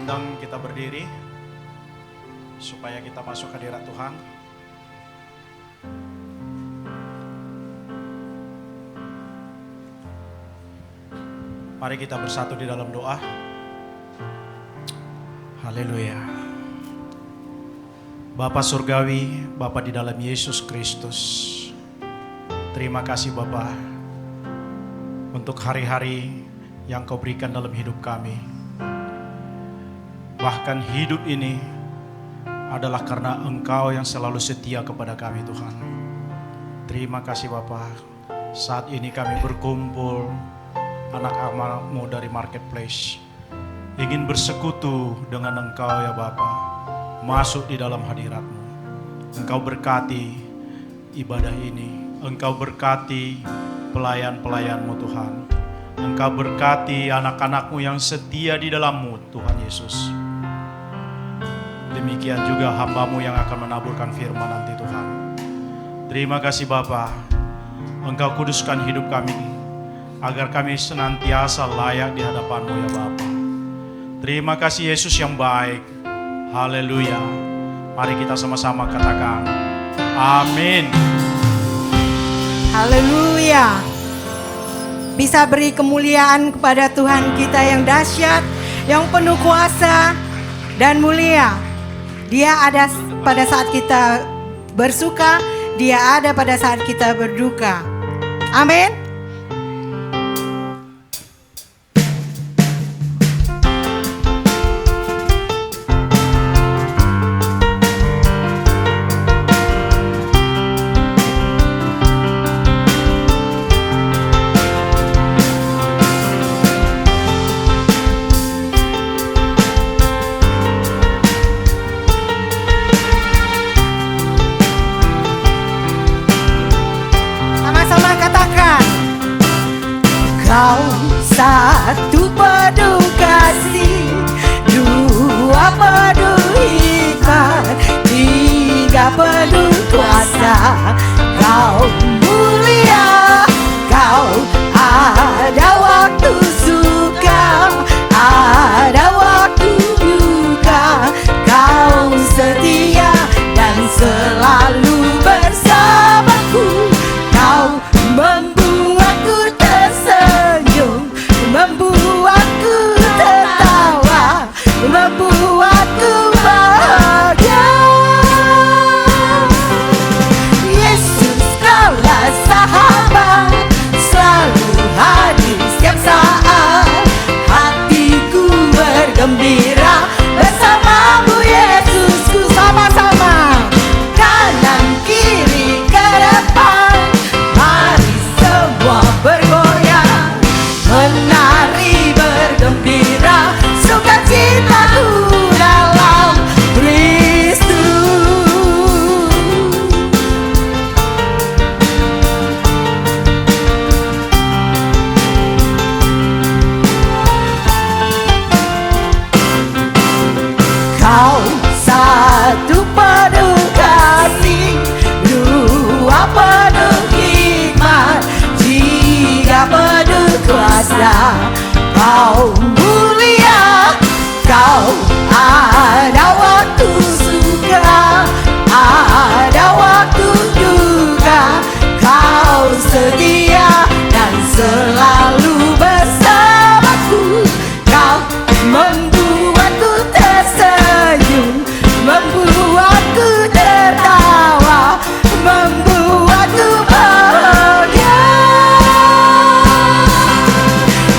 undang kita berdiri supaya kita masuk ke hadirat Tuhan. Mari kita bersatu di dalam doa. Haleluya. Bapa Surgawi, Bapa di dalam Yesus Kristus, terima kasih Bapa untuk hari-hari yang Kau berikan dalam hidup kami. Bahkan hidup ini adalah karena Engkau yang selalu setia kepada kami Tuhan. Terima kasih Bapa. Saat ini kami berkumpul anak-anakmu dari marketplace, ingin bersekutu dengan Engkau ya Bapa, masuk di dalam hadirat-Mu. Engkau berkati ibadah ini, Engkau berkati pelayan-pelayan-Mu Tuhan. Engkau berkati anak-anak-Mu yang setia di dalam-Mu Tuhan Yesus. Demikian juga hamba-Mu yang akan menaburkan firman nanti Tuhan. Terima kasih Bapa, Engkau kuduskan hidup kami agar kami senantiasa layak di hadapan-Mu ya Bapa. Terima kasih Yesus yang baik. Haleluya. Mari kita sama-sama katakan amin. Haleluya. Bisa beri kemuliaan kepada Tuhan kita yang dahsyat, yang penuh kuasa dan mulia. Dia ada pada saat kita bersuka, Dia ada pada saat kita berduka. Amin. Kau satu penuh kasih, dua penuh hikmat, tiga penuh kuasa. Kau mulia, kau ada waktu suka, ada waktu duka. Kau setia dan selalu bersamaku. Kau membuatku tersenyum, membuatku tertawa, membuatku bahagia. Yesus kaulah sahabat, selalu hadir setiap saat. Hatiku bergembira bersamamu Yesusku. Sama-sama kanan kiri ke depan, mari semua bergoyang, menari bergembira, sukacitaku dalam Kristus. Kau satu penuh kasih, dua penuh hikmat, tiga penuh kuasa. Kau mulia, kau ada waktu suka, ada waktu duka. Kau setia dan selalu bersamaku. Kau membuatku tersenyum, membuatku tertawa, membuatku bahagia.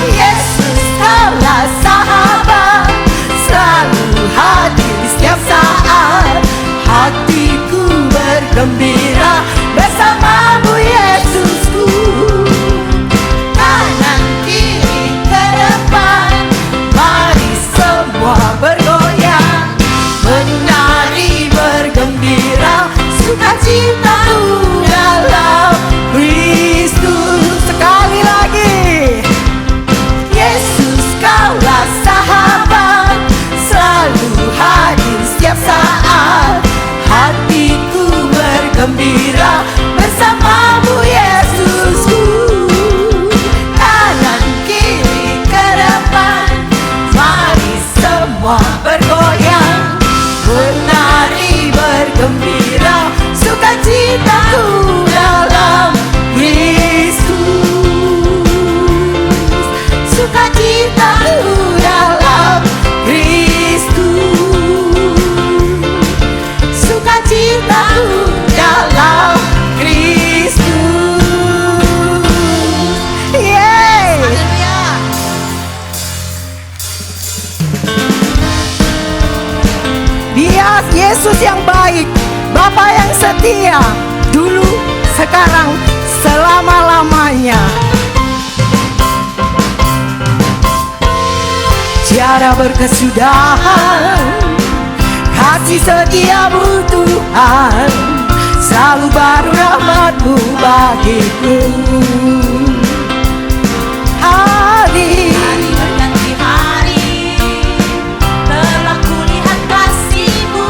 Yesus kaulah sahabat, selalu hadir setiap saat. Hatiku bergembira bersamamu Yesusku. Kanan kiri ke depan, mari semua bergoyang, menari bergembira, sukacitaku dalam Kristus. Sekali lagi, Yesus kaulah sahabat, selalu hadir setiap saat. Hatiku bergembira bersamamu Yesusku. Kanan kiri ke depan, mari semua bergoyang, menari bergembira, sukacitaku dalam Kristus, sukacitaku dalam Kristus, sukacitaku dalam Kristus. Yeay. Dia Yesus yang baik, Bapa yang setia, dulu, sekarang, selama-lamanya. Tiada berkesudahan kasih setiamu Tuhan, selalu baru rahmat-Mu bagiku. Hari berganti hari, telah kulihat kasih-Mu,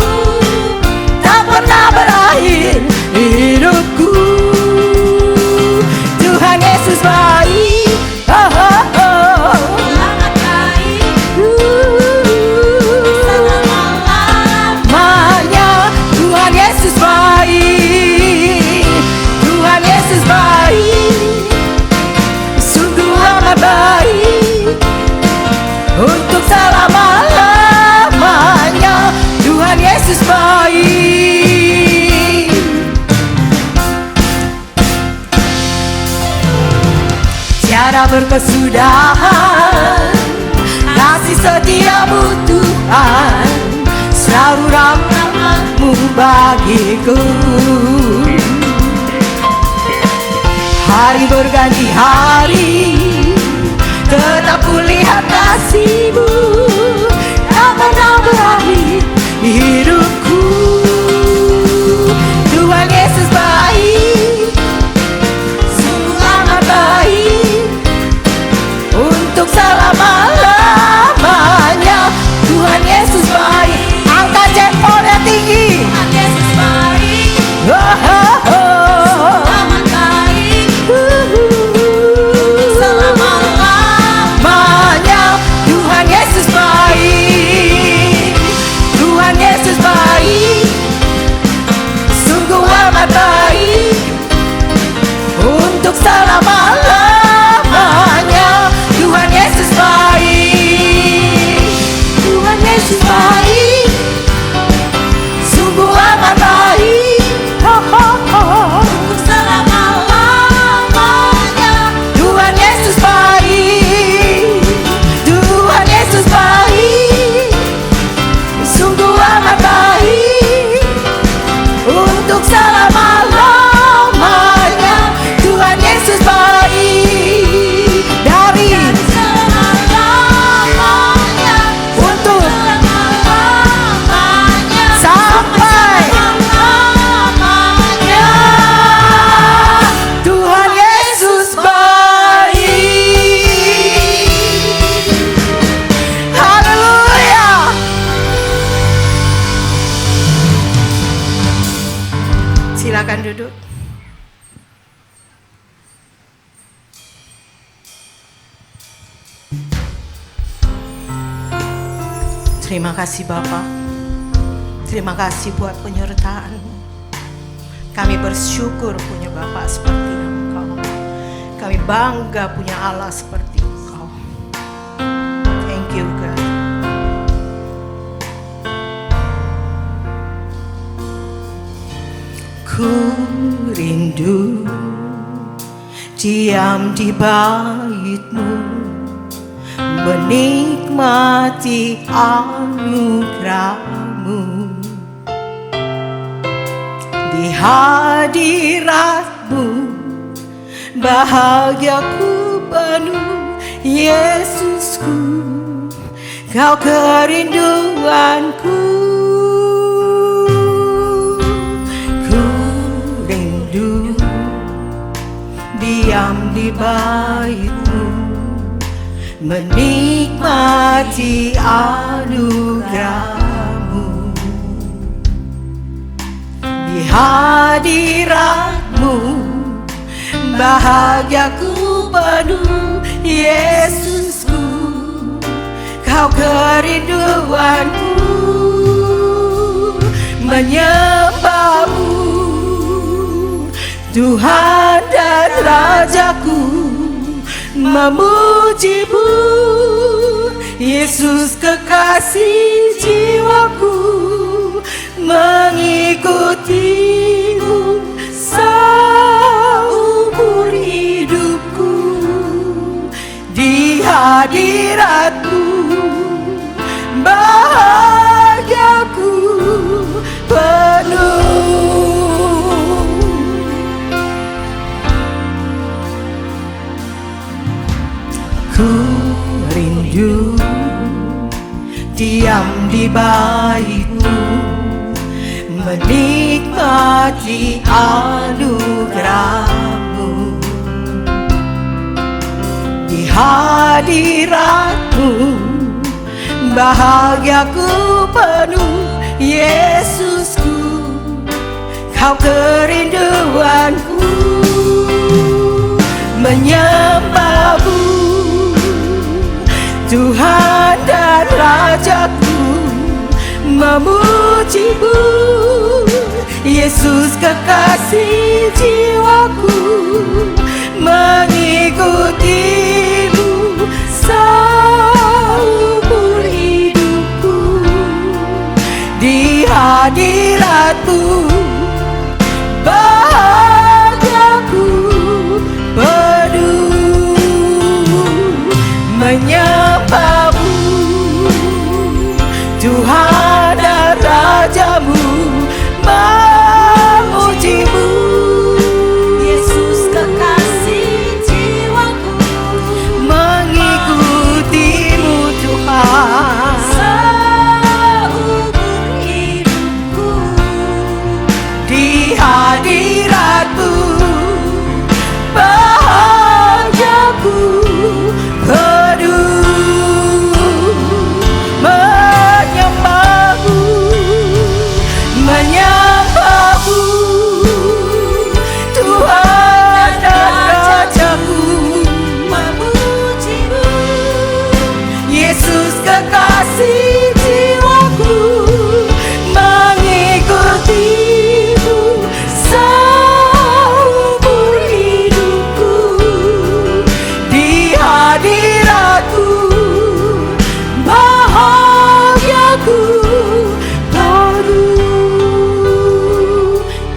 tak pernah berakhir hidupku. Tuhan Yesus baik, oh, oh, oh. Sangat baik, selama-lamanya. Tuhan Yesus baik, Tuhan Yesus baik, sungguh amat baik, untuk selama-lamanya. Tuhan Yesus baik. Tiada berkesudahan kasih setiamu Tuhan, selalu rahmat-Mu bagiku. Hari berganti hari, tetap kulihat kasih-Mu, tak pernah berakhir hidupku. Tuhan Yesus baik, sungguh amat baik, untuk selama-lamanya. Tuhan Yesus baik. Angkat jempolnya tinggi. Tuhan Yesus baik, oh, oh, oh. Amat baik, selama-lamanya. Tuhan Yesus baik, Tuhan Yesus baik, sungguh amat baik, untuk selama-lamanya. Tuhan Yesus baik, Tuhan Yesus baik, sungguh amat baik, oh, oh, oh. Untuk selama-lamanya. Tuhan Yesus baik, Tuhan Yesus baik, sungguh amat baik, untuk selama-lamanya. Tuhan Yesus baik, dari selama-lamanya, untuk selama-lamanya, sampai selama-lamanya. Tuhan Yesus baik. Haleluya. Silakan duduk. Terima kasih Bapak, terima kasih buat penyertaan-Mu. Kami bersyukur punya Bapak seperti Engkau. Kami bangga punya Allah seperti Engkau. Thank you God. Ku rindu diam di bait-Mu, menikmati anugerah-Mu. Di hadirat-Mu bahagiaku penuh, Yesusku, Kau kerinduanku. Ku rindu diam di bait-Mu, menikmati anugerah-Mu. Di hadirat-Mu bahagiaku penuh, Yesusku, Kau Kau kerinduanku, menyembahmu, Tuhan dan Rajaku, memujimu, Yesus kekasih jiwaku, mengikutimu seumur hidupku. Di hadiratmu bahagiaku penuh. Ku rindu diam di baitmu, menikmati anugerahmu. Di hadiratmu bahagiaku penuh, Yesusku, Kau kerinduanku, menyembahmu, Tuhan dan Rajaku, memujimu, Yesus kekasih jiwaku, mengikutimu seumur hidupku. Di hadiratmu bahagiaku penuh, menyembahmu, Tuhan dan Rajamu, memujimu, Yesus kekasih jiwaku, mengikutimu Tuhan seumur hidupku. Di hadiratmu bahagiaku penuh, menyembahmu, menyembahmu, Tuhan dan Rajaku, memujimu, Yesus kekasih jiwaku, mengikutimu seumur hidupku. Di hadiratmu bahagiaku penuh,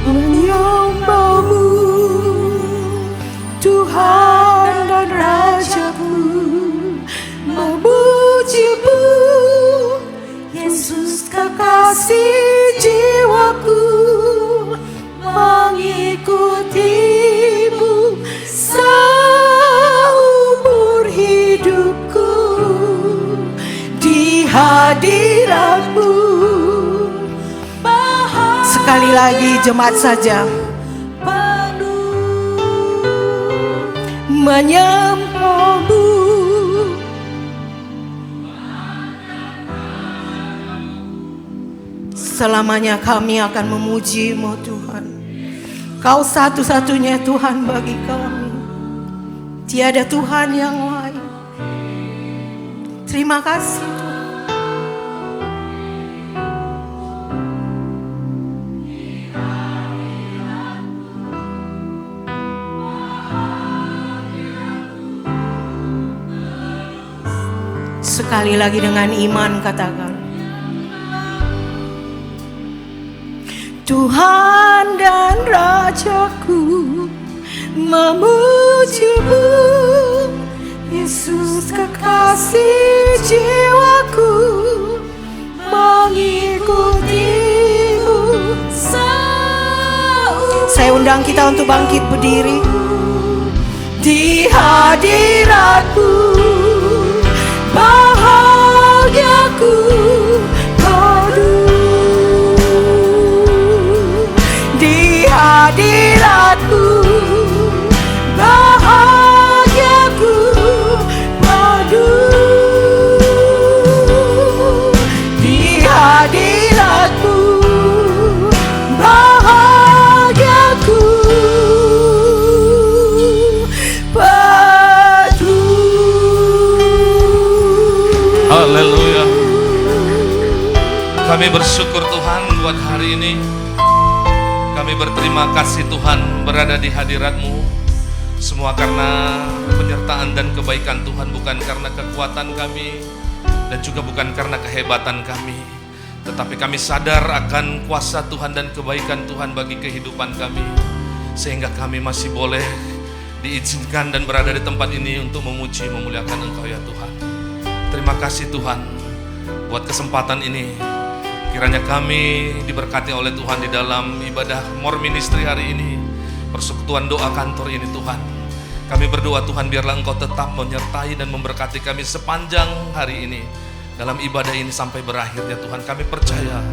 menyembahmu, Tuhan dan Rajaku, memujimu, Yesus kekasih jiwaku, mengikutimu seumur hidupku. Di hadiratmu sekali lagi jemaat saja, menyembahmu, selamanya kami akan memuji-Mu Tuhan. Kau satu-satunya Tuhan bagi kami, tiada Tuhan yang lain. Terima kasih Tuhan. Sekali lagi dengan iman katakan, Tuhan dan Rajaku, memujimu, Yesus kekasih jiwaku, mengikutimu. Saya undang kita untuk bangkit berdiri. Di hadiratmu bahagiaku penuh. Di hadiratmu bahagiaku penuh. Di hadiratmu bahagiaku penuh. Haleluya. Kami bersyukur Tuhan buat hari ini. Kami berterima kasih Tuhan berada di hadirat-Mu. Semua karena penyertaan dan kebaikan Tuhan, bukan karena kekuatan kami dan juga bukan karena kehebatan kami, tetapi kami sadar akan kuasa Tuhan dan kebaikan Tuhan bagi kehidupan kami, sehingga kami masih boleh diizinkan dan berada di tempat ini untuk memuji, memuliakan Engkau ya Tuhan. Terima kasih Tuhan buat kesempatan ini. Kiranya kami diberkati oleh Tuhan di dalam ibadah More Ministry hari ini, persekutuan doa kantor ini Tuhan. Kami berdoa Tuhan, biarlah Engkau tetap menyertai dan memberkati kami sepanjang hari ini, dalam ibadah ini sampai berakhirnya Tuhan. Kami percaya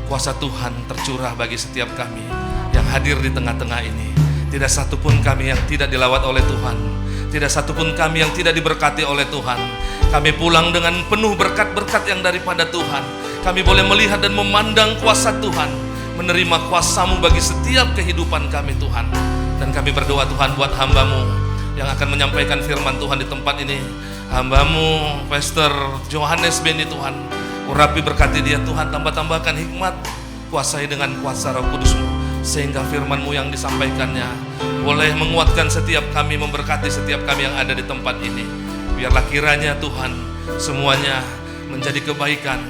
kuasa Tuhan tercurah bagi setiap kami yang hadir di tengah-tengah ini. Tidak satupun kami yang tidak dilawat oleh Tuhan, tidak satupun kami yang tidak diberkati oleh Tuhan. Kami pulang dengan penuh berkat-berkat yang daripada Tuhan. Kami boleh melihat dan memandang kuasa Tuhan, menerima kuasa-Mu bagi setiap kehidupan kami Tuhan. Dan kami berdoa Tuhan buat hamba-Mu yang akan menyampaikan firman Tuhan di tempat ini. Hamba-Mu Pastor Johannes Beni Tuhan, urapi berkati dia Tuhan, tambah-tambahkan hikmat, kuasai dengan kuasa Roh Kudus-Mu, sehingga firman-Mu yang disampaikannya boleh menguatkan setiap kami, memberkati setiap kami yang ada di tempat ini. Biarlah kiranya Tuhan semuanya menjadi kebaikan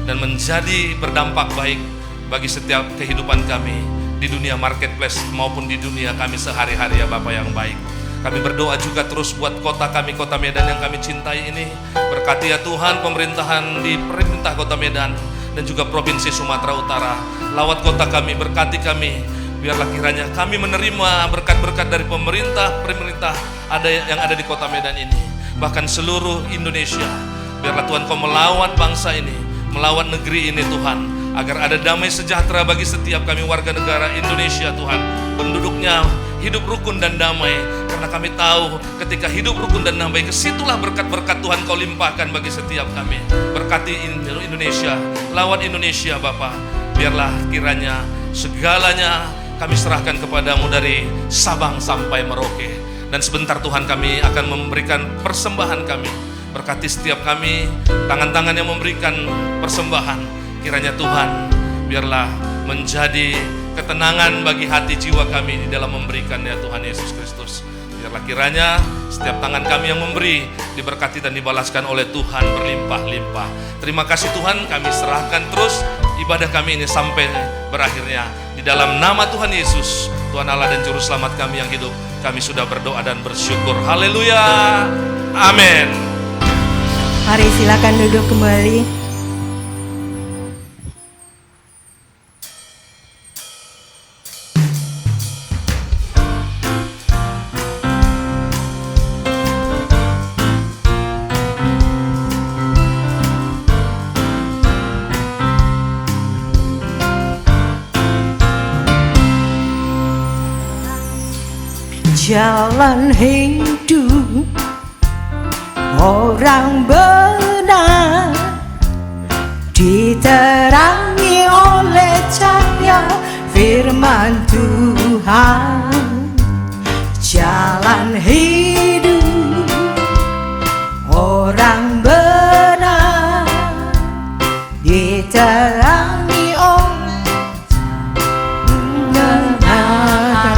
dan menjadi berdampak baik bagi setiap kehidupan kami di dunia marketplace maupun di dunia kami sehari-hari ya Bapa yang baik. Kami berdoa juga terus buat kota kami, kota Medan yang kami cintai ini. Berkati ya Tuhan pemerintahan di pemerintah kota Medan dan juga provinsi Sumatera Utara. Lawat kota kami, berkati kami. Biarlah kiranya kami menerima berkat-berkat dari pemerintah yang ada di kota Medan ini, bahkan seluruh Indonesia. Biarlah Tuhan Kau melawat bangsa ini, melawat negeri ini Tuhan, agar ada damai sejahtera bagi setiap kami warga negara Indonesia Tuhan. Penduduknya hidup rukun dan damai, karena kami tahu ketika hidup rukun dan damai, kesitulah berkat-berkat Tuhan Kau limpahkan bagi setiap kami. Berkati Indonesia, lawat Indonesia Bapa. Biarlah kiranya segalanya kami serahkan kepadamu dari Sabang sampai Merauke. Dan sebentar Tuhan kami akan memberikan persembahan kami. Berkati setiap kami, tangan-tangan yang memberikan persembahan. Kiranya Tuhan, biarlah menjadi ketenangan bagi hati jiwa kami di dalam memberikan ya Tuhan Yesus Kristus. Biarlah kiranya setiap tangan kami yang memberi diberkati dan dibalaskan oleh Tuhan berlimpah-limpah. Terima kasih Tuhan, kami serahkan terus ibadah kami ini sampai berakhirnya. Di dalam nama Tuhan Yesus, Tuhan Allah dan Juru Selamat kami yang hidup, kami sudah berdoa dan bersyukur. Haleluya. Amin. Mari silakan duduk kembali. Jalan hidup orang benar diterangi oleh cahaya firman Tuhan. Jalan hidup orang benar diterangi oleh benar.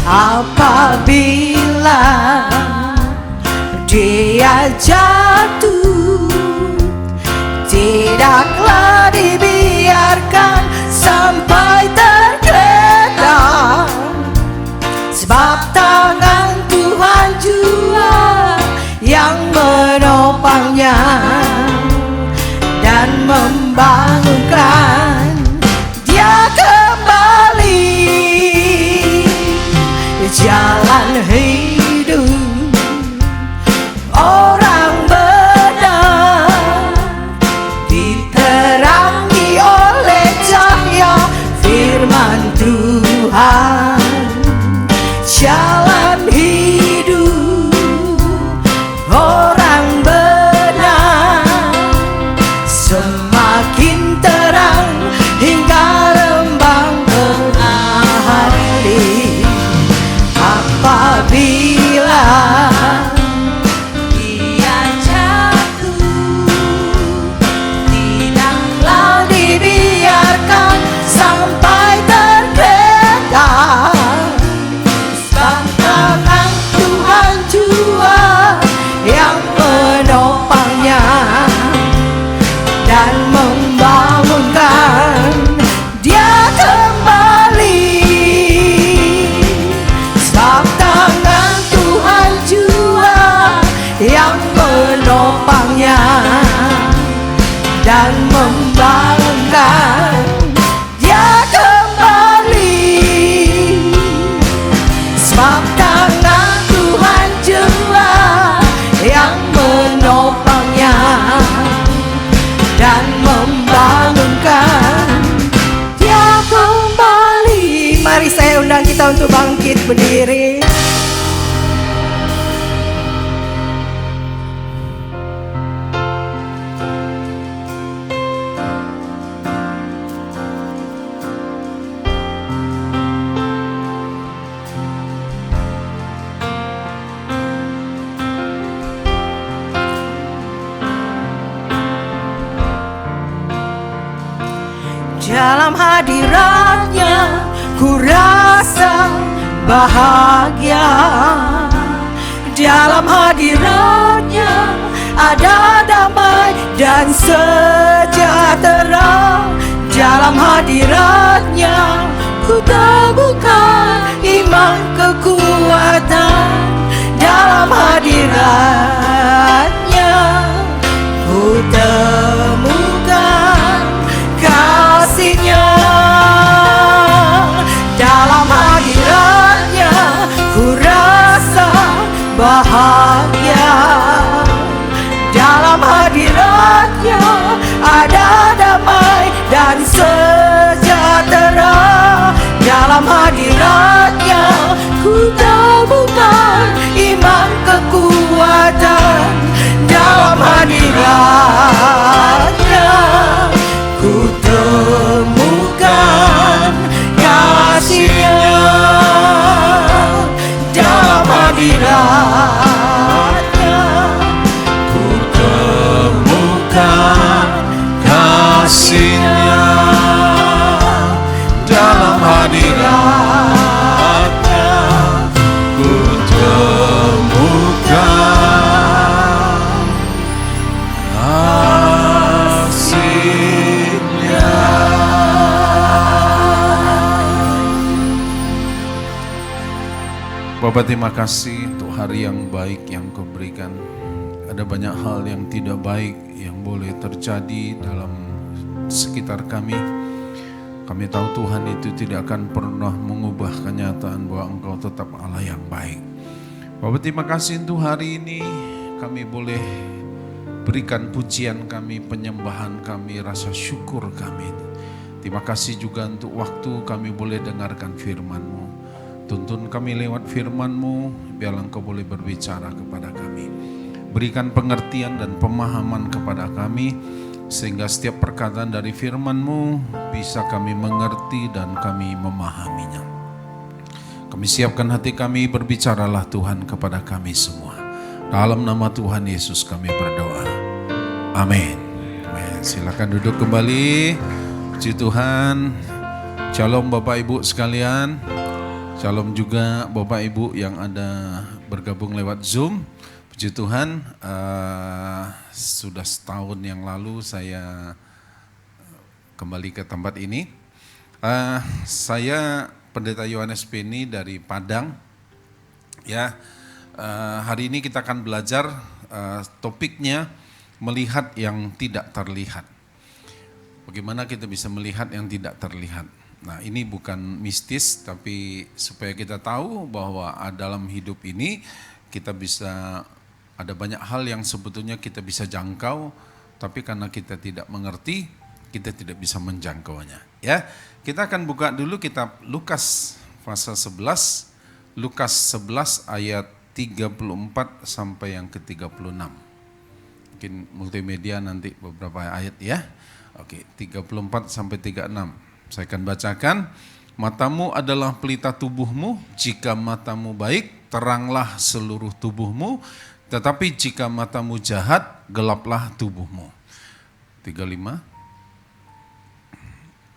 Apabila dia jatuh, tidaklah dibiarkan sampai tergeletak, sebab tangan Tuhan jua yang menopangnya dan membangunkan dia kembali. Jalan hidup orang benar diterangi oleh cahaya firman Tuhan. Jalan hidup orang benar semakin terang hingga rembang berhari. Apabila dia jatuh, tidaklah dan membangunkan. Dia kembali, sebab tangan Tuhan jua yang menopangnya dan membangunkan. Dia kembali, sebab tangan Tuhan jua yang menopangnya dan membangunkan. Dia kembali. Mari saya undang kita untuk bangkit berdiri. Dalam hadiratnya ku rasa bahagia. Dalam hadiratnya ada damai dan sejahtera. Dalam hadiratnya ku temukan iman kekuatan. Dalam hadiratnya ku temukan kasih-Nya. Dalam hadiratnya ku rasa bahagia. Dalam hadiratnya ada damai dan sejahtera. Dalam hadiratnya ku temukan iman kekuatan. Dalam hadiratnya ku temukan kasih-Nya. Dalam hadiratnya ku temukan kasih-Nya. Dalam hadiratnya ku temukan kasih-Nya. Bapa, terima kasih untuk hari yang baik yang Kau berikan. Ada banyak hal yang tidak baik yang boleh terjadi dalam sekitar kami. Kami tahu Tuhan itu tidak akan pernah mengubah kenyataan bahwa Engkau tetap Allah yang baik. Bapa, terima kasih untuk hari ini kami boleh berikan pujian kami, penyembahan kami, rasa syukur kami. Terima kasih juga untuk waktu kami boleh dengarkan firman-Mu. Tuntun kami lewat firman-Mu, biarlah Engkau boleh berbicara kepada kami. Berikan pengertian dan pemahaman kepada kami, sehingga setiap perkataan dari firman-Mu bisa kami mengerti dan kami memahaminya. Kami siapkan hati kami, berbicaralah Tuhan kepada kami semua. Dalam nama Tuhan Yesus kami berdoa. Amin. Amin. Silakan duduk kembali. Puji Tuhan. Shalom Bapak Ibu sekalian. Shalom juga Bapak Ibu yang ada bergabung lewat Zoom. Puji Tuhan, sudah setahun yang lalu saya kembali ke tempat ini. Saya Pendeta Yohanes Penny dari Padang. Ya, hari ini kita akan belajar topiknya melihat yang tidak terlihat. Bagaimana kita bisa melihat yang tidak terlihat? Nah, ini bukan mistis, tapi supaya kita tahu bahwa dalam hidup ini kita bisa ada banyak hal yang sebetulnya kita bisa jangkau, tapi karena kita tidak mengerti, kita tidak bisa menjangkaunya. Ya, kita akan buka dulu kitab Lukas pasal 11, Lukas 11 ayat 34 sampai yang ke-36. Mungkin multimedia nanti beberapa ayat ya. Oke, 34 sampai 36. Saya akan bacakan. Matamu adalah pelita tubuhmu, jika matamu baik, teranglah seluruh tubuhmu, tetapi jika matamu jahat, gelaplah tubuhmu. 35.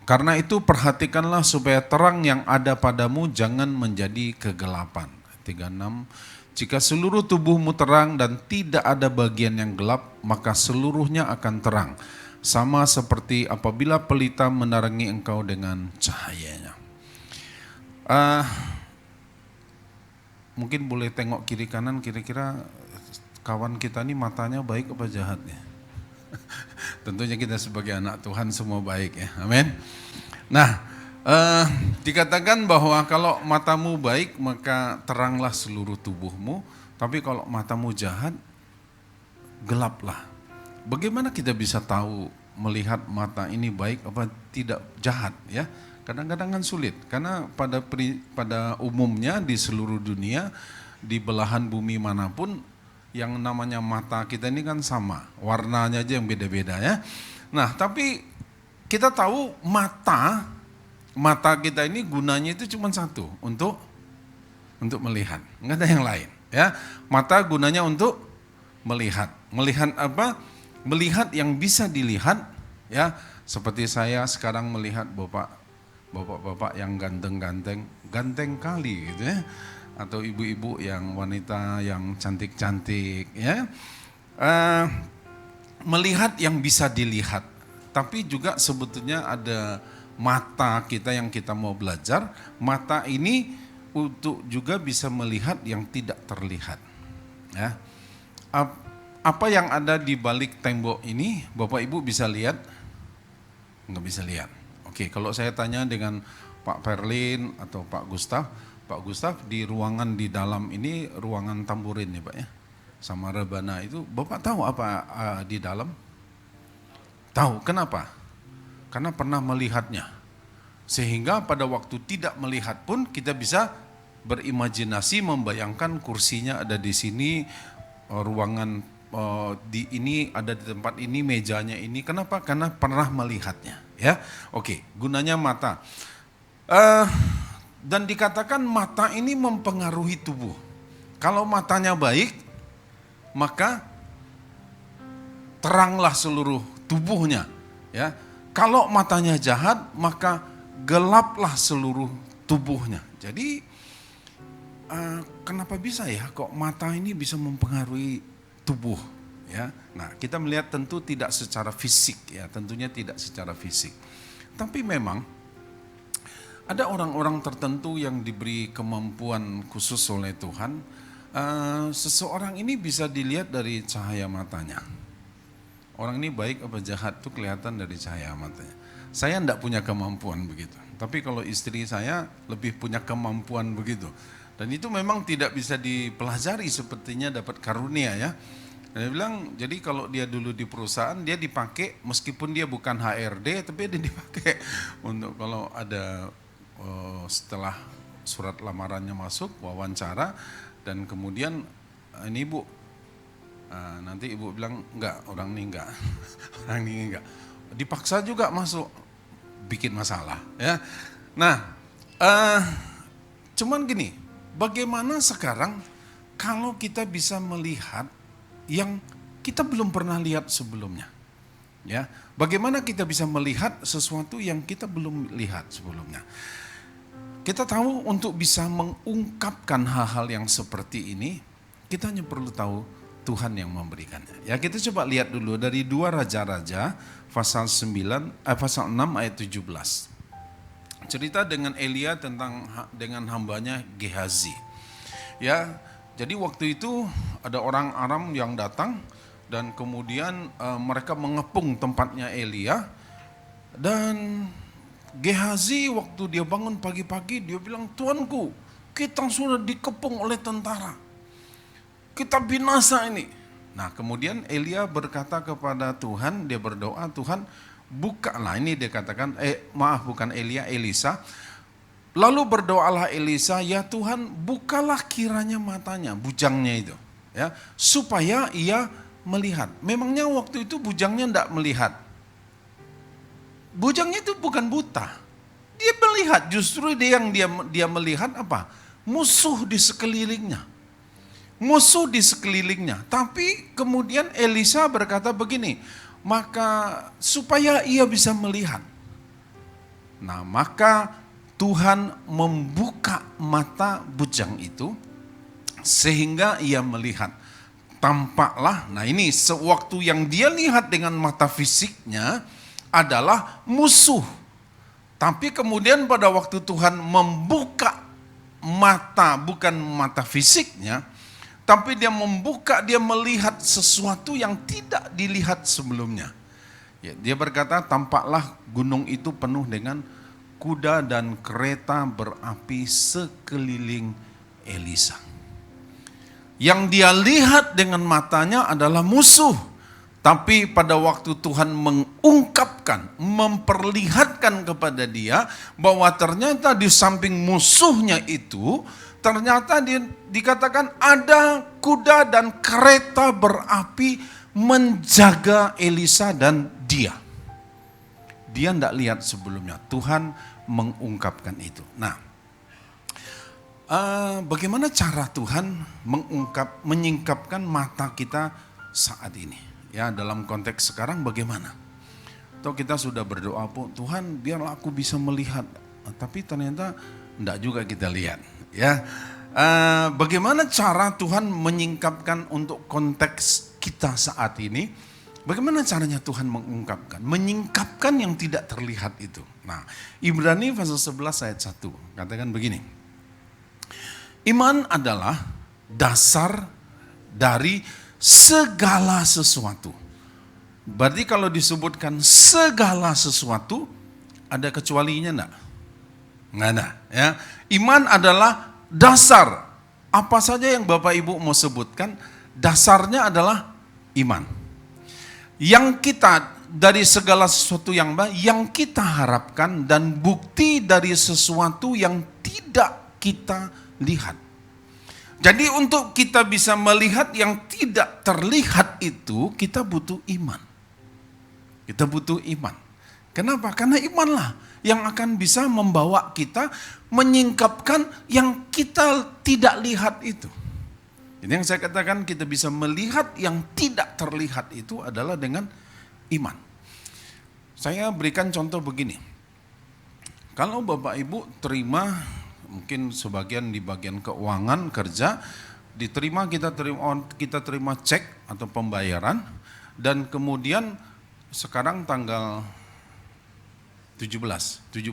Karena itu perhatikanlah supaya terang yang ada padamu jangan menjadi kegelapan. 36. Jika seluruh tubuhmu terang dan tidak ada bagian yang gelap, maka seluruhnya akan terang. sama seperti apabila pelita menerangi engkau dengan cahayanya. Mungkin boleh tengok kiri kanan, kira-kira kawan kita ini matanya baik apa jahat ya? Tentunya kita sebagai anak Tuhan semua baik ya, amin. Nah, dikatakan bahwa kalau matamu baik maka teranglah seluruh tubuhmu, tapi kalau matamu jahat gelaplah. Bagaimana kita bisa tahu melihat mata ini baik apa tidak jahat ya? Kadang-kadang kan sulit karena pada umumnya di seluruh dunia, di belahan bumi manapun, yang namanya mata kita ini kan sama, warnanya aja yang beda-beda ya. Nah, tapi kita tahu mata kita ini gunanya itu cuma satu, untuk melihat, nggak ada yang lain ya. Mata gunanya untuk melihat. Melihat apa? Melihat yang bisa dilihat ya. Seperti saya sekarang melihat bapak-bapak yang ganteng kali gitu ya. Atau ibu-ibu yang wanita yang cantik-cantik ya. Melihat yang bisa dilihat. Tapi juga sebetulnya ada mata kita yang kita mau belajar. Mata ini untuk juga bisa melihat yang tidak terlihat ya. Apa yang ada di balik tembok ini Bapak Ibu bisa lihat? Nggak bisa lihat. Oke, kalau saya tanya dengan Pak Perlin atau Pak Gustaf di ruangan di dalam ini ruangan tamburin ya Pak ya, sama rebana itu, Bapak tahu apa di dalam? Tahu, kenapa? Karena pernah melihatnya. Sehingga pada waktu tidak melihat pun kita bisa berimajinasi, membayangkan kursinya ada di sini, ruangan di ini ada di tempat ini, mejanya ini. Kenapa? Karena pernah melihatnya ya. Oke, gunanya mata. Dan dikatakan mata ini mempengaruhi tubuh. Kalau matanya baik, maka teranglah seluruh tubuhnya ya. Kalau matanya jahat, maka gelaplah seluruh tubuhnya. Jadi kenapa bisa ya kok mata ini bisa mempengaruhi tubuh ya. Nah, kita melihat tentu tidak secara fisik ya, tentunya tidak secara fisik. Tapi memang ada orang-orang tertentu yang diberi kemampuan khusus oleh Tuhan. Seseorang ini bisa dilihat dari cahaya matanya. Orang ini baik apa jahat tuh kelihatan dari cahaya matanya. Saya enggak punya kemampuan begitu. Tapi kalau istri saya lebih punya kemampuan begitu. Dan itu memang tidak bisa dipelajari, sepertinya dapat karunia ya. Dan dia bilang, jadi kalau dia dulu di perusahaan, dia dipakai meskipun dia bukan HRD, tapi dia dipakai untuk kalau ada setelah surat lamarannya masuk, wawancara, dan kemudian ini ibu, nanti ibu bilang, enggak, orang ini enggak, orang ini enggak. Dipaksa juga masuk, bikin masalah ya. Nah, cuman gini, bagaimana sekarang kalau kita bisa melihat yang kita belum pernah lihat sebelumnya? Ya, bagaimana kita bisa melihat sesuatu yang kita belum lihat sebelumnya? Kita tahu untuk bisa mengungkapkan hal-hal yang seperti ini, kita hanya perlu tahu Tuhan yang memberikannya. Ya, kita coba lihat dulu dari 2 Raja-Raja pasal 6 ayat 17. Cerita dengan Elia dengan hambanya Gehazi. Ya, jadi waktu itu ada orang Aram yang datang dan kemudian mereka mengepung tempatnya Elia. Dan Gehazi waktu dia bangun pagi-pagi dia bilang, "Tuanku, kita sudah dikepung oleh tentara. Kita binasa ini." Nah, kemudian Elia berkata kepada Tuhan, dia berdoa, "Tuhan, bukalah," ini dia katakan, bukan Elia, Elisa. Lalu berdoalah Elisa, "Ya Tuhan, bukalah kiranya matanya," bujangnya itu, ya, supaya ia melihat. Memangnya waktu itu bujangnya tidak melihat. Bujangnya itu bukan buta. Dia melihat, justru dia melihat apa? Musuh di sekelilingnya. Musuh di sekelilingnya. Tapi kemudian Elisa berkata begini, maka supaya ia bisa melihat. Nah, maka Tuhan membuka mata bujang itu sehingga ia melihat. tampaklah, nah ini sewaktu yang dia lihat dengan mata fisiknya adalah musuh. Tapi kemudian pada waktu Tuhan membuka mata, bukan mata fisiknya, tapi dia membuka, dia melihat sesuatu yang tidak dilihat sebelumnya. Ya, dia berkata, tampaklah gunung itu penuh dengan kuda dan kereta berapi sekeliling Elisa. Yang dia lihat dengan matanya adalah musuh. Tapi pada waktu Tuhan mengungkapkan, memperlihatkan kepada dia bahwa ternyata di samping musuhnya itu, ternyata dikatakan ada kuda dan kereta berapi menjaga Elisa dan dia. Dia tidak lihat sebelumnya, Tuhan mengungkapkan itu. Nah, bagaimana cara Tuhan menyingkapkan mata kita saat ini? Ya, dalam konteks sekarang bagaimana? Atau kita sudah berdoa, Tuhan biarlah aku bisa melihat, tapi ternyata tidak juga kita lihat. Ya, bagaimana cara Tuhan menyingkapkan untuk konteks kita saat ini? Bagaimana caranya Tuhan mengungkapkan, menyingkapkan yang tidak terlihat itu? Nah, Ibrani pasal 11 ayat 1 katakan begini. Iman adalah dasar dari segala sesuatu. Berarti kalau disebutkan segala sesuatu, ada kecualinya enggak? Enggak ada. Ya. Iman adalah dasar. Apa saja yang Bapak Ibu mau sebutkan, dasarnya adalah iman. Yang kita dari segala sesuatu yang kita harapkan dan bukti dari sesuatu yang tidak kita lihat. Jadi untuk kita bisa melihat yang tidak terlihat itu, kita butuh iman. Kita butuh iman. Kenapa? Karena imanlah yang akan bisa membawa kita menyingkapkan yang kita tidak lihat itu. Jadi yang saya katakan kita bisa melihat yang tidak terlihat itu adalah dengan iman. Saya berikan contoh begini. Kalau Bapak Ibu terima, mungkin sebagian di bagian keuangan kerja, kita terima cek atau pembayaran, dan kemudian sekarang tanggal 17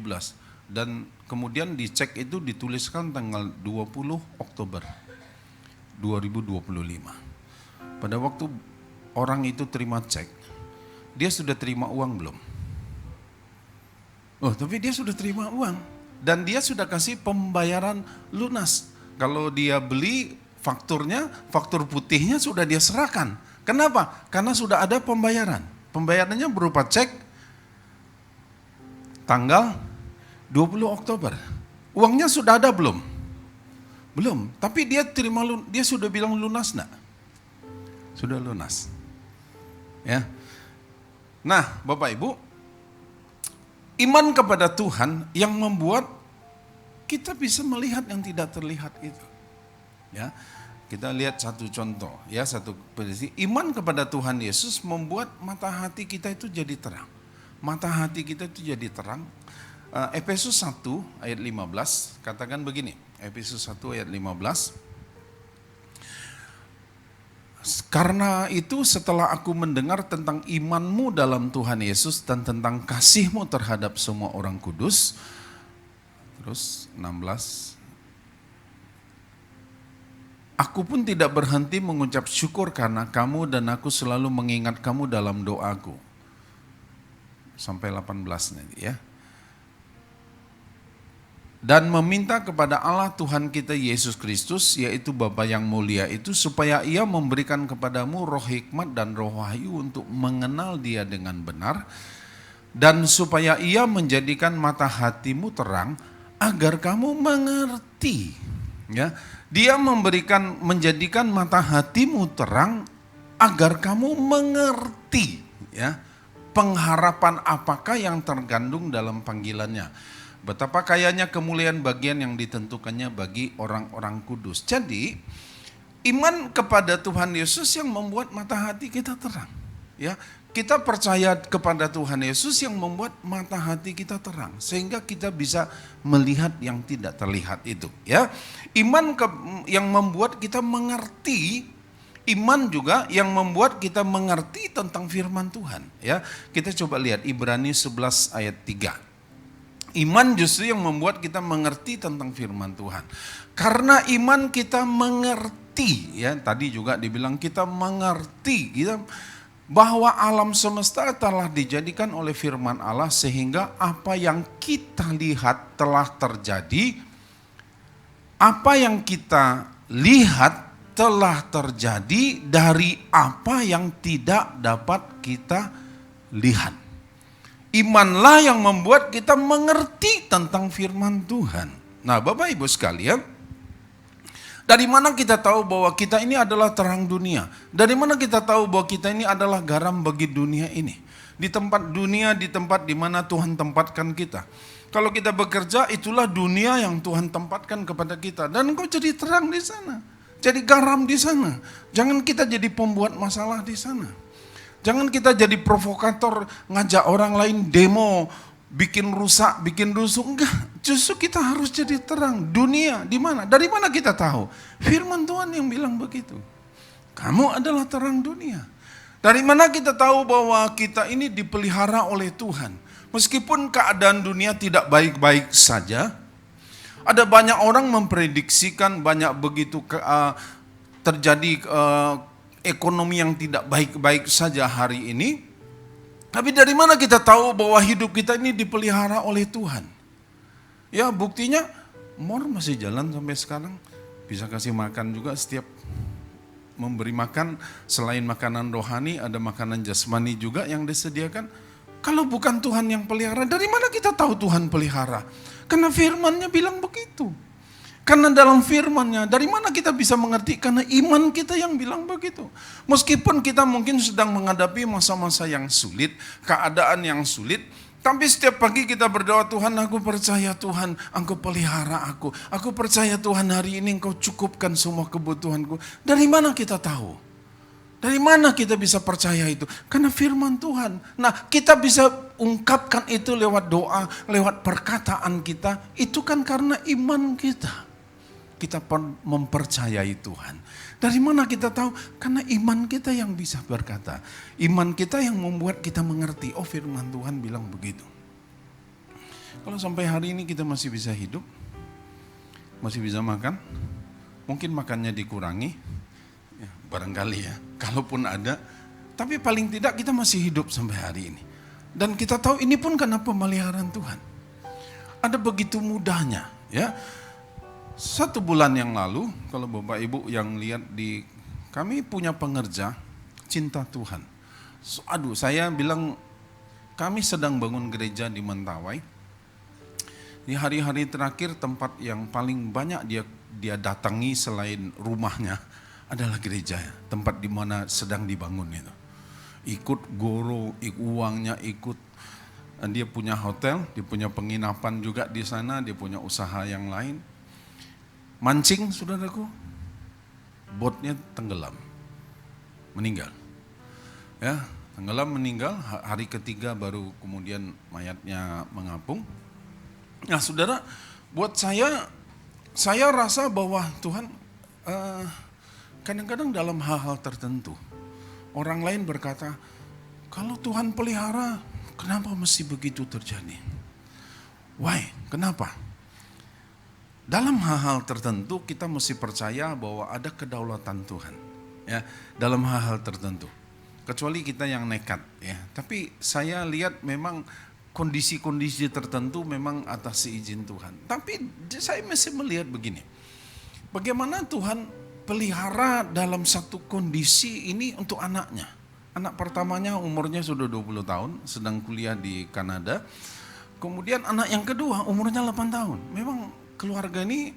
dan kemudian di cek itu dituliskan tanggal 20 Oktober 2025. Pada waktu orang itu terima cek, dia sudah terima uang belum? Oh, tapi dia sudah terima uang dan dia sudah kasih pembayaran lunas. Kalau dia beli fakturnya, faktur putihnya sudah dia serahkan. Kenapa? Karena sudah ada pembayaran. Pembayarannya berupa cek tanggal 20 Oktober. Uangnya sudah ada belum? Belum. Tapi dia sudah bilang lunas enggak? Sudah lunas. Ya. Nah, Bapak Ibu, iman kepada Tuhan yang membuat kita bisa melihat yang tidak terlihat itu. Ya. Kita lihat satu contoh, ya, satu prediksi. Iman kepada Tuhan Yesus membuat mata hati kita itu jadi terang. Mata hati kita itu jadi terang. Efesus 1 ayat 15 katakan begini. Efesus 1 ayat 15. Karena itu setelah aku mendengar tentang imanmu dalam Tuhan Yesus dan tentang kasihmu terhadap semua orang kudus. Terus 16. Aku pun tidak berhenti mengucap syukur karena kamu dan aku selalu mengingat kamu dalam doaku. Sampai 18 nanti ya. Dan meminta kepada Allah Tuhan kita Yesus Kristus, yaitu Bapa yang mulia itu, supaya Ia memberikan kepadamu roh hikmat dan roh wahyu untuk mengenal Dia dengan benar, dan supaya Ia menjadikan mata hatimu terang agar kamu mengerti. Ya, Dia menjadikan mata hatimu terang agar kamu mengerti. Ya, pengharapan apakah yang terkandung dalam panggilannya. Betapa kayanya kemuliaan bagian yang ditentukannya bagi orang-orang kudus. Jadi, iman kepada Tuhan Yesus yang membuat mata hati kita terang. Ya, kita percaya kepada Tuhan Yesus yang membuat mata hati kita terang, sehingga kita bisa melihat yang tidak terlihat itu. Ya, iman yang membuat kita mengerti Iman juga yang membuat kita mengerti tentang firman Tuhan. Ya, kita coba lihat Ibrani 11 ayat 3. Iman justru yang membuat kita mengerti tentang firman Tuhan. Karena iman kita mengerti, ya tadi juga dibilang kita mengerti, bahwa alam semesta telah dijadikan oleh firman Allah sehingga apa yang kita lihat telah terjadi, apa yang kita lihat telah terjadi dari apa yang tidak dapat kita lihat. Imanlah yang membuat kita mengerti tentang firman Tuhan. Nah, Bapak Ibu sekalian, dari mana kita tahu bahwa kita ini adalah terang dunia? Dari mana kita tahu bahwa kita ini adalah garam bagi dunia ini? Di tempat dunia, di tempat di mana Tuhan tempatkan kita. Kalau kita bekerja, itulah dunia yang Tuhan tempatkan kepada kita. Dan engkau jadi terang di sana. Jadi garam di sana. Jangan kita jadi pembuat masalah di sana. Jangan kita jadi provokator, ngajak orang lain demo, bikin rusak, bikin rusuh. Enggak, justru kita harus jadi terang. Dunia di mana? Dari mana kita tahu? Firman Tuhan yang bilang begitu. Kamu adalah terang dunia. Dari mana kita tahu bahwa kita ini dipelihara oleh Tuhan? Meskipun keadaan dunia tidak baik-baik saja, ada banyak orang memprediksikan banyak begitu terjadi ekonomi yang tidak baik-baik saja hari ini. Tapi dari mana kita tahu bahwa hidup kita ini dipelihara oleh Tuhan? Ya buktinya, Mor masih jalan sampai sekarang. Bisa kasih makan juga setiap memberi makan. Selain makanan rohani, ada makanan jasmani juga yang disediakan. Kalau bukan Tuhan yang pelihara, dari mana kita tahu Tuhan pelihara? Karena firman-Nya bilang begitu. Karena dalam firman-Nya, dari mana kita bisa mengerti? Karena iman kita yang bilang begitu. Meskipun kita mungkin sedang menghadapi masa-masa yang sulit, keadaan yang sulit, tapi setiap pagi kita berdoa, Tuhan aku percaya Tuhan, Engkau pelihara aku. Aku percaya Tuhan hari ini Engkau cukupkan semua kebutuhanku. Dari mana kita tahu? Dari mana kita bisa percaya itu? Karena firman Tuhan. Nah, kita bisa ungkapkan itu lewat doa, lewat perkataan kita. Itu kan karena iman kita. Kita mempercayai Tuhan. Dari mana kita tahu? Karena iman kita yang bisa berkata. Iman kita yang membuat kita mengerti. Oh, firman Tuhan bilang begitu. Kalau sampai hari ini kita masih bisa hidup, masih bisa makan, mungkin makannya dikurangi, ya, barangkali ya. Kalaupun ada, tapi paling tidak kita masih hidup sampai hari ini. Dan kita tahu ini pun karena pemeliharaan Tuhan. Ada begitu mudahnya, ya. 1 bulan yang lalu, kalau Bapak Ibu yang lihat kami punya pengerja cinta Tuhan. Saya bilang kami sedang bangun gereja di Mentawai. Di hari-hari terakhir tempat yang paling banyak dia datangi selain rumahnya adalah gereja, tempat di mana sedang dibangun itu. Ikut goro, uangnya ikut. Dan dia punya hotel, dia punya penginapan juga di sana, dia punya usaha yang lain. Mancing, saudaraku, botnya tenggelam, meninggal. Ya, tenggelam meninggal, hari ketiga baru kemudian mayatnya mengapung. Nah, saudara, buat saya rasa bahwa Tuhan kadang-kadang dalam hal-hal tertentu, orang lain berkata, kalau Tuhan pelihara, kenapa mesti begitu terjadi? Why? Kenapa? Dalam hal-hal tertentu kita mesti percaya bahwa ada kedaulatan Tuhan, ya, dalam hal-hal tertentu. Kecuali kita yang nekat, ya. Tapi saya lihat memang kondisi-kondisi tertentu memang atas izin Tuhan. Tapi saya masih melihat begini, bagaimana Tuhan pelihara dalam satu kondisi ini untuk anaknya. Anak pertamanya umurnya sudah 20 tahun, sedang kuliah di Kanada. Kemudian anak yang kedua umurnya 8 tahun. Memang keluarga ini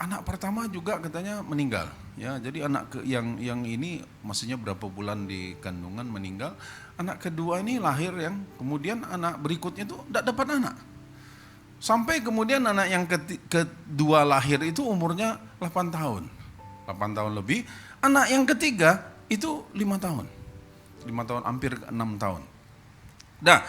anak pertama juga katanya meninggal. Ya, jadi anak yang ini maksudnya berapa bulan di kandungan meninggal. Anak kedua ini lahir yang kemudian anak berikutnya itu tidak dapat anak. Sampai kemudian anak yang kedua lahir itu umurnya 8 tahun. 8 tahun lebih. Anak yang ketiga itu 5 tahun. 5 tahun, hampir 6 tahun. Nah,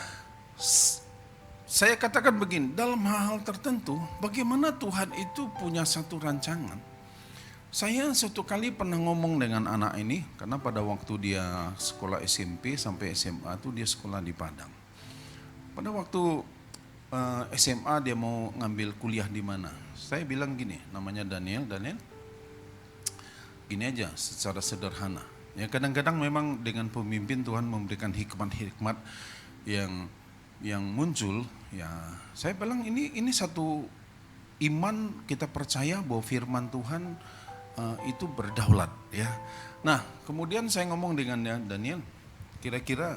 saya katakan begini, dalam hal-hal tertentu, bagaimana Tuhan itu punya satu rancangan. Saya suatu kali pernah ngomong dengan anak ini, karena pada waktu dia sekolah SMP sampai SMA itu dia sekolah di Padang. Pada waktu SMA dia mau ngambil kuliah di mana. Saya bilang gini, namanya Daniel, ini aja secara sederhana. Ya kadang-kadang memang dengan pemimpin Tuhan memberikan hikmat-hikmat yang muncul. Ya saya bilang ini satu iman, kita percaya bahwa firman Tuhan itu berdaulat ya. Nah kemudian saya ngomong dengan Daniel, kira-kira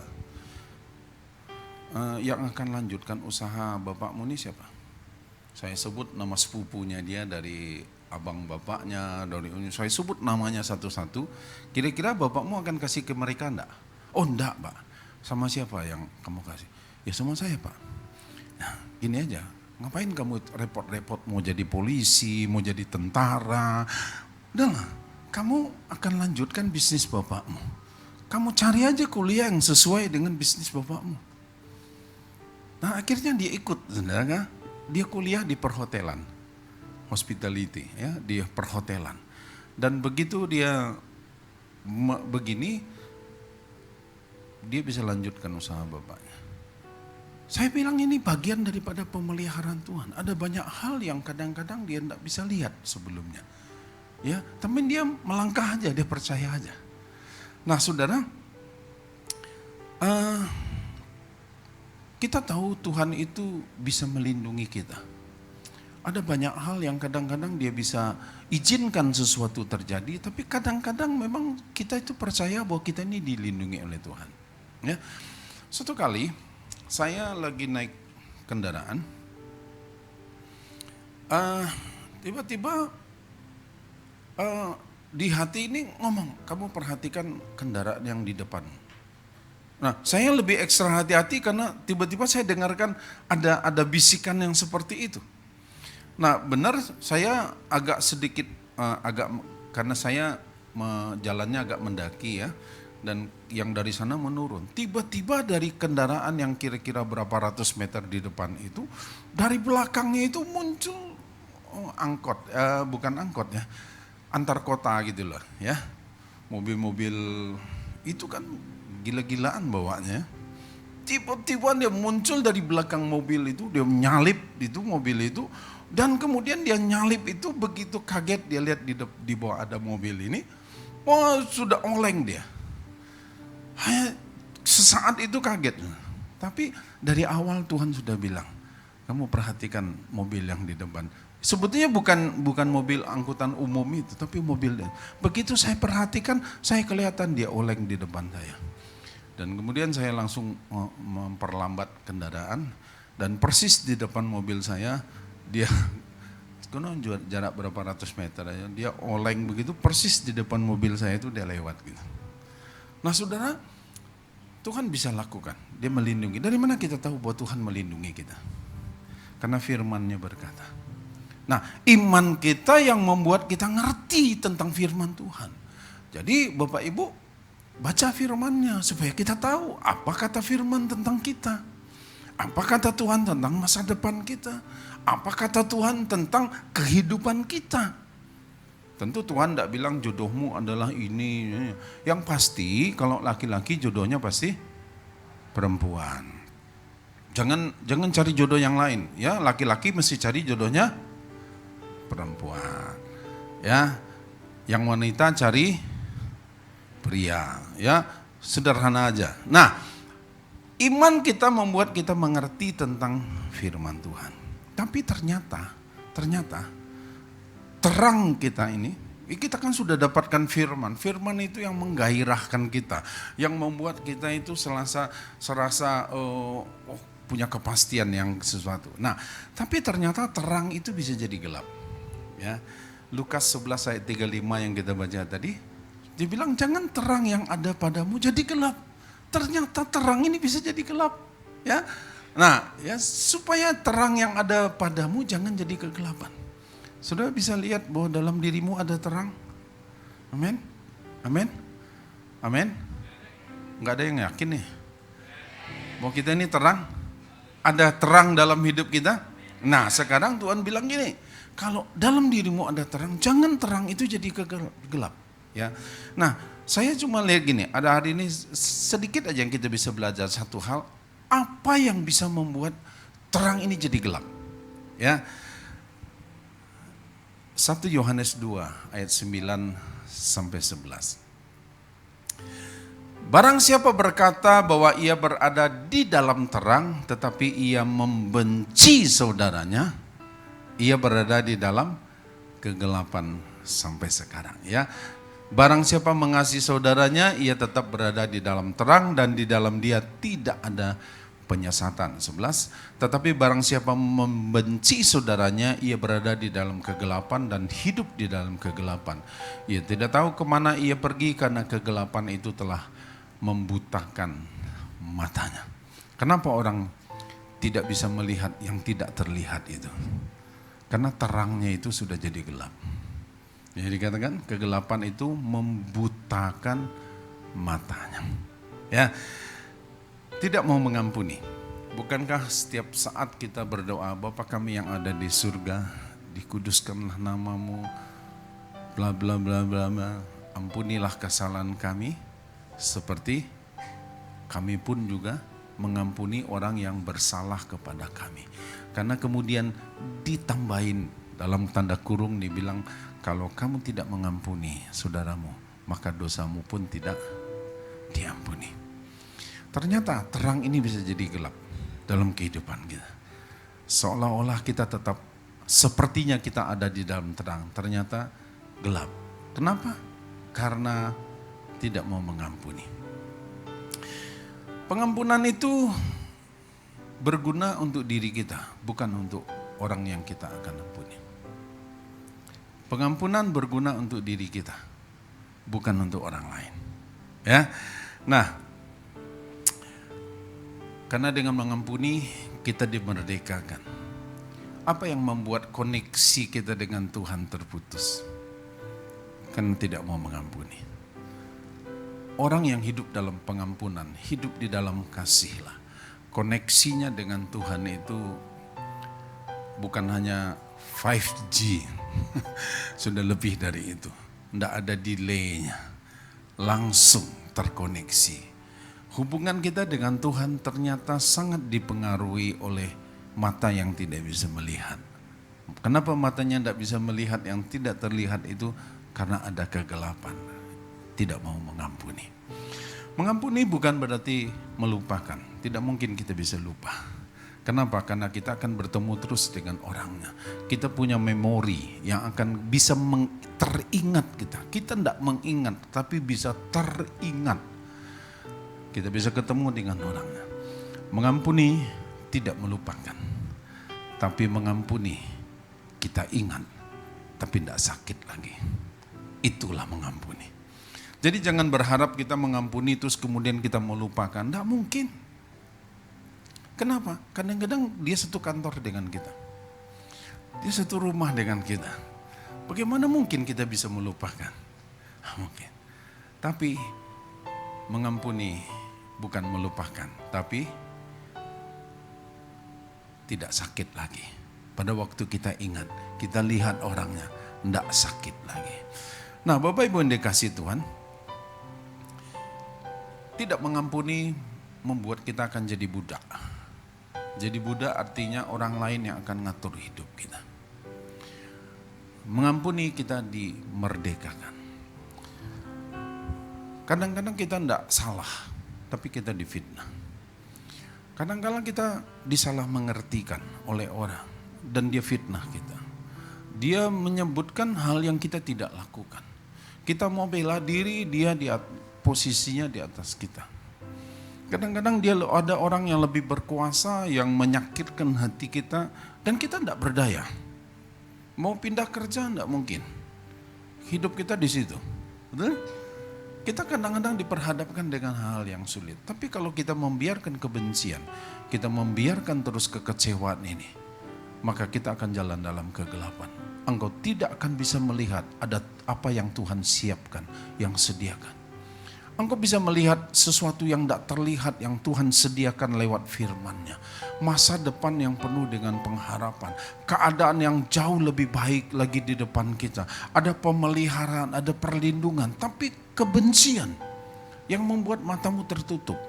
yang akan lanjutkan usaha bapakmu ini siapa? Saya sebut nama sepupunya dia, dari abang bapaknya, saya sebut namanya satu-satu. Kira-kira bapakmu akan kasih ke mereka enggak? Oh enggak Pak. Sama siapa yang kamu kasih? Ya sama saya Pak. Nah gini aja, ngapain kamu repot-repot mau jadi polisi, mau jadi tentara? Udahlah, kamu akan lanjutkan bisnis bapakmu. Kamu cari aja kuliah yang sesuai dengan bisnis bapakmu. Nah akhirnya dia ikut, saudara. Dia kuliah di perhotelan, hospitality ya, di perhotelan. Dan begitu dia begini, dia bisa lanjutkan usaha bapaknya. Saya bilang ini bagian daripada pemeliharaan Tuhan. Ada banyak hal yang kadang-kadang dia tidak bisa lihat sebelumnya. Ya, tapi dia melangkah aja, dia percaya aja. Nah, saudara, kita tahu Tuhan itu bisa melindungi kita. Ada banyak hal yang kadang-kadang dia bisa izinkan sesuatu terjadi, tapi kadang-kadang memang kita itu percaya bahwa kita ini dilindungi oleh Tuhan. Ya, suatu kali saya lagi naik kendaraan, tiba-tiba di hati ini ngomong, kamu perhatikan kendaraan yang di depan. Nah, saya lebih ekstra hati-hati karena tiba-tiba saya dengarkan ada bisikan yang seperti itu. Nah, benar saya agak sedikit karena saya jalannya agak mendaki ya, dan yang dari sana menurun. Tiba-tiba dari kendaraan yang kira-kira berapa ratus meter di depan itu, dari belakangnya itu muncul angkot, bukan angkot ya, antar kota gitu loh ya. Mobil-mobil itu kan gila-gilaan bawanya. Tiba-tiba dia muncul dari belakang mobil itu, dia nyalip itu mobil itu, dan kemudian dia nyalip itu begitu kaget dia lihat di bawah ada mobil ini, wah sudah oleng dia. Sesaat itu kaget. Tapi dari awal Tuhan sudah bilang, kamu perhatikan mobil yang di depan. Sebetulnya bukan mobil angkutan umum itu, tapi mobil. Begitu saya perhatikan, saya kelihatan dia oleng di depan saya. Dan kemudian saya langsung memperlambat kendaraan, dan persis di depan mobil saya, dia jarak berapa ratus meter aja, dia oleng begitu, persis di depan mobil saya itu dia lewat gitu. Nah saudara, Tuhan bisa lakukan, dia melindungi. Dari mana kita tahu bahwa Tuhan melindungi kita? Karena firman-Nya berkata. Nah, iman kita yang membuat kita ngerti tentang firman Tuhan. Jadi Bapak Ibu, baca firman-Nya supaya kita tahu apa kata firman tentang kita. Apa kata Tuhan tentang masa depan kita. Apa kata Tuhan tentang kehidupan kita. Tentu Tuhan tidak bilang jodohmu adalah ini. Yang pasti kalau laki-laki jodohnya pasti perempuan. Jangan cari jodoh yang lain. Ya, laki-laki mesti cari jodohnya perempuan. Ya, yang wanita cari pria. Ya, sederhana aja. Nah, iman kita membuat kita mengerti tentang firman Tuhan. Tapi ternyata terang kita ini, kita kan sudah dapatkan firman. Firman itu yang menggairahkan kita, yang membuat kita itu serasa punya kepastian yang sesuatu. Nah, tapi ternyata terang itu bisa jadi gelap. Ya, Lukas 11 ayat 35 yang kita baca tadi, dibilang jangan terang yang ada padamu jadi gelap. Ternyata terang ini bisa jadi gelap. Ya, nah, ya supaya terang yang ada padamu jangan jadi kegelapan. Saudara bisa lihat bahwa dalam dirimu ada terang. Amin, amin, amin. Nggak ada yang yakin nih bahwa kita ini terang. Ada terang dalam hidup kita. Nah, sekarang Tuhan bilang gini, Kalau dalam dirimu ada terang, jangan terang itu jadi gelap. Ya, nah saya cuma lihat gini, ada hari ini sedikit aja yang kita bisa belajar satu hal, apa yang bisa membuat terang ini jadi gelap. Ya, 1 Yohanes 2 ayat 9 sampai 11. Barang siapa berkata bahwa ia berada di dalam terang tetapi ia membenci saudaranya, ia berada di dalam kegelapan sampai sekarang. Ya, barang siapa mengasihi saudaranya, ia tetap berada di dalam terang dan di dalam dia tidak ada penyesatan. 11. Tetapi barang siapa membenci saudaranya, ia berada di dalam kegelapan dan hidup di dalam kegelapan. Ia tidak tahu kemana ia pergi karena kegelapan itu telah membutakan matanya. Kenapa orang tidak bisa melihat yang tidak terlihat itu? Karena terangnya itu sudah jadi gelap. Jadi dikatakan kegelapan itu membutakan matanya. Ya, tidak mau mengampuni. Bukankah setiap saat kita berdoa, Bapa kami yang ada di surga, dikuduskanlah namamu, bla bla bla bla bla, ampunilah kesalahan kami, seperti kami pun juga mengampuni orang yang bersalah kepada kami. Karena kemudian ditambahin dalam tanda kurung dibilang, kalau kamu tidak mengampuni saudaramu, maka dosamu pun tidak diampuni. Ternyata terang ini bisa jadi gelap dalam kehidupan kita. Seolah-olah kita tetap sepertinya kita ada di dalam terang, ternyata gelap. Kenapa? Karena tidak mau mengampuni. Pengampunan itu berguna untuk diri kita, bukan untuk orang yang kita akan ampuni. Pengampunan berguna untuk diri kita, bukan untuk orang lain. Ya, nah, karena dengan mengampuni kita dimerdekakan. Apa yang membuat koneksi kita dengan Tuhan terputus? Karena tidak mau mengampuni. Orang yang hidup dalam pengampunan, hidup di dalam kasih lah. Koneksinya dengan Tuhan itu bukan hanya 5G, sudah lebih dari itu. Tidak ada delay-nya, langsung terkoneksi. Hubungan kita dengan Tuhan ternyata sangat dipengaruhi oleh mata yang tidak bisa melihat. Kenapa matanya tidak bisa melihat yang tidak terlihat itu? Karena ada kegelapan, tidak mau mengampuni. Mengampuni bukan berarti melupakan, tidak mungkin kita bisa lupa. Kenapa? Karena kita akan bertemu terus dengan orangnya. Kita punya memori yang akan bisa teringat kita. Kita tidak mengingat, tapi bisa teringat. Kita bisa ketemu dengan orangnya. Mengampuni tidak melupakan, tapi mengampuni kita ingat, tapi tidak sakit lagi. Itulah mengampuni. Jadi jangan berharap kita mengampuni terus kemudian kita melupakan. Tidak mungkin. Kenapa? Kadang-kadang dia satu kantor dengan kita. Dia satu rumah dengan kita. Bagaimana mungkin kita bisa melupakan? Mungkin. Tapi mengampuni bukan melupakan, tapi tidak sakit lagi. Pada waktu kita ingat, kita lihat orangnya, tidak sakit lagi. Nah, Bapak Ibu yang dikasihi Tuhan, tidak mengampuni membuat kita akan jadi budak. Jadi budak artinya orang lain yang akan ngatur hidup kita. Mengampuni kita dimerdekakan. Kadang-kadang kita tidak salah, tapi kita difitnah. Kadang-kadang kita disalah mengertikan oleh orang dan dia fitnah kita. Dia menyebutkan hal yang kita tidak lakukan. Kita mau bela diri, dia posisinya di atas kita. Kadang-kadang dia ada orang yang lebih berkuasa yang menyakitkan hati kita dan kita tidak berdaya. Mau pindah kerja tidak mungkin. Hidup kita di situ. Betul? Kita kadang-kadang diperhadapkan dengan hal yang sulit. Tapi kalau kita membiarkan kebencian, kita membiarkan terus kekecewaan ini, maka kita akan jalan dalam kegelapan. Engkau tidak akan bisa melihat ada apa yang Tuhan siapkan, yang sediakan. Engkau bisa melihat sesuatu yang tidak terlihat yang Tuhan sediakan lewat firman-Nya. Masa depan yang penuh dengan pengharapan. Keadaan yang jauh lebih baik lagi di depan kita. Ada pemeliharaan, ada perlindungan. Tapi kebencian yang membuat matamu tertutup.